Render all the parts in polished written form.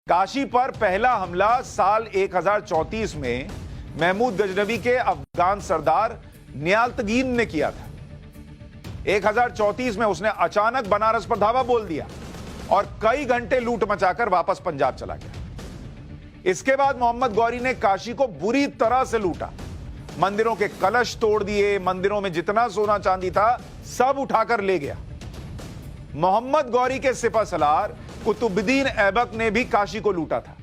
काशी पर पहला हमला साल 1034 में महमूद गजनवी के अफगान सरदार नियालतगीन ने किया था। 1034 में उसने अचानक बनारस पर धावा बोल दिया और कई घंटे लूट मचाकर वापस पंजाब चला गया। इसके बाद मोहम्मद गौरी ने काशी को बुरी तरह से लूटा, मंदिरों के कलश तोड़ दिए, मंदिरों में जितना सोना चांदी था सब उठाकर ले गया। मोहम्मद गौरी के सिपहसालार कुतुबुद्दीन ऐबक ने भी काशी को लूटा था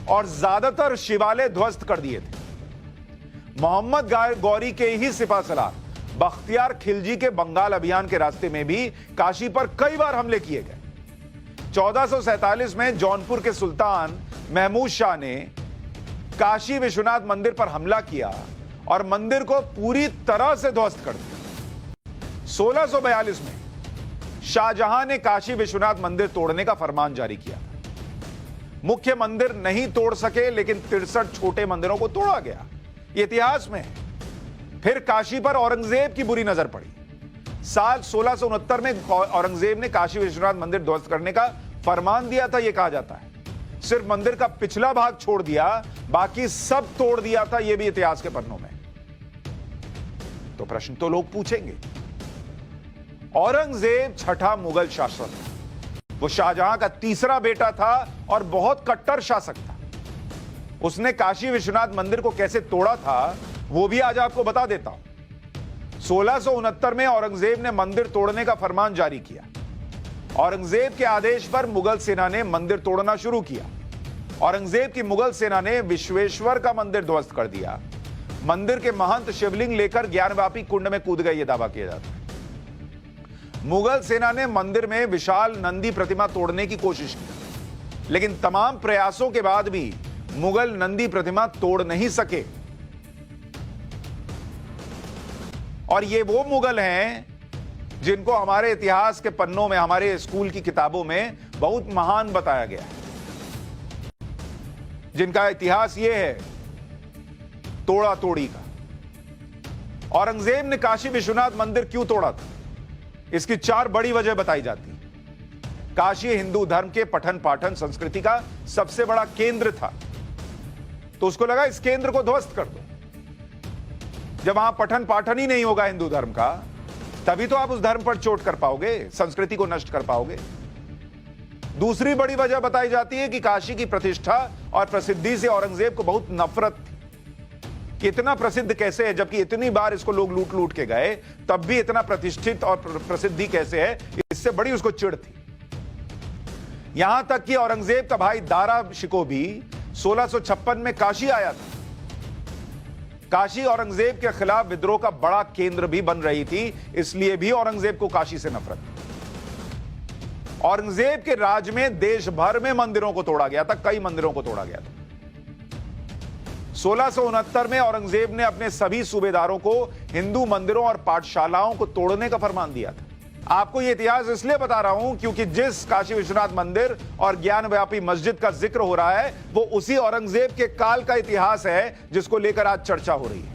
और ज्यादातर शिवालय ध्वस्त कर दिए थे। मोहम्मद गौरी के ही सिपहसालार बख्तियार खिलजी के बंगाल अभियान के रास्ते में भी काशी पर कई बार हमले किए गए। 1447 में जौनपुर के सुल्तान महमूद शाह ने काशी विश्वनाथ मंदिर पर हमला किया और मंदिर को पूरी तरह से ध्वस्त कर दिया। 1642 में शाहजहां ने काशी विश्वनाथ मंदिर तोड़ने का फरमान जारी किया। मुख्य मंदिर नहीं तोड़ सके, लेकिन 63 छोटे मंदिरों को तोड़ा गया। इतिहास में फिर काशी पर औरंगजेब की बुरी नजर पड़ी। साल 1669 में औरंगजेब ने काशी विश्वनाथ मंदिर ध्वस्त करने का फरमान दिया था। यह कहा जाता है सिर्फ मंदिर का पिछला भाग छोड़ दिया, बाकी सब तोड़ दिया था। यह भी इतिहास के पन्नों में। तो प्रश्न तो लोग पूछेंगे, औरंगजेब छठा मुगल शासक था, वो शाहजहां का तीसरा बेटा था और बहुत कट्टर शासक था। उसने काशी विश्वनाथ मंदिर को कैसे तोड़ा था वो भी आज आपको बता देता हूं। 1669 में औरंगजेब ने मंदिर तोड़ने का फरमान जारी किया। औरंगजेब के आदेश पर मुगल सेना ने मंदिर तोड़ना शुरू किया। औरंगजेब की मुगल सेना ने विश्वेश्वर का मंदिर ध्वस्त कर दिया। मंदिर के महंत शिवलिंग लेकर ज्ञानवापी कुंड में कूद गए, यह दावा किया जाता है। मुगल सेना ने मंदिर में विशाल नंदी प्रतिमा तोड़ने की कोशिश की, लेकिन तमाम प्रयासों के बाद भी मुगल नंदी प्रतिमा तोड़ नहीं सके। और ये वो मुगल हैं जिनको हमारे इतिहास के पन्नों में, हमारे स्कूल की किताबों में बहुत महान बताया गया है, जिनका इतिहास ये है तोड़ा तोड़ी का। औरंगजेब ने काशी विश्वनाथ मंदिर क्यों तोड़ा था, इसकी 4 बड़ी वजह बताई जाती है। काशी हिंदू धर्म के पठन पाठन संस्कृति का सबसे बड़ा केंद्र था, तो उसको लगा इस केंद्र को ध्वस्त कर दो। जब वहां पठन पाठन ही नहीं होगा हिंदू धर्म का, तभी तो आप उस धर्म पर चोट कर पाओगे, संस्कृति को नष्ट कर पाओगे। दूसरी बड़ी वजह बताई जाती है कि काशी की प्रतिष्ठा और प्रसिद्धि से औरंगजेब को बहुत नफरत थी। कि इतना प्रसिद्ध कैसे है, जबकि इतनी बार इसको लोग लूट लूट के गए, तब भी इतना प्रतिष्ठित और प्रसिद्धि कैसे है, इससे बड़ी उसको चिढ़ थी। यहां तक कि औरंगजेब का भाई दारा शिकोह भी 1656 में काशी आया था। काशी औरंगजेब के खिलाफ विद्रोह का बड़ा केंद्र भी बन रही थी, इसलिए भी औरंगजेब को काशी से नफरत थी। औरंगजेब के राज में देश भर में मंदिरों को तोड़ा गया था, कई मंदिरों को तोड़ा गया था। 1669 में औरंगजेब ने अपने सभी सूबेदारों को हिंदू मंदिरों और पाठशालाओं को तोड़ने का फरमान दिया था। आपको यह इतिहास इसलिए बता रहा हूं क्योंकि जिस काशी विश्वनाथ मंदिर और ज्ञानव्यापी मस्जिद का जिक्र हो रहा है, वो उसी औरंगजेब के काल का इतिहास है जिसको लेकर आज चर्चा हो रही है।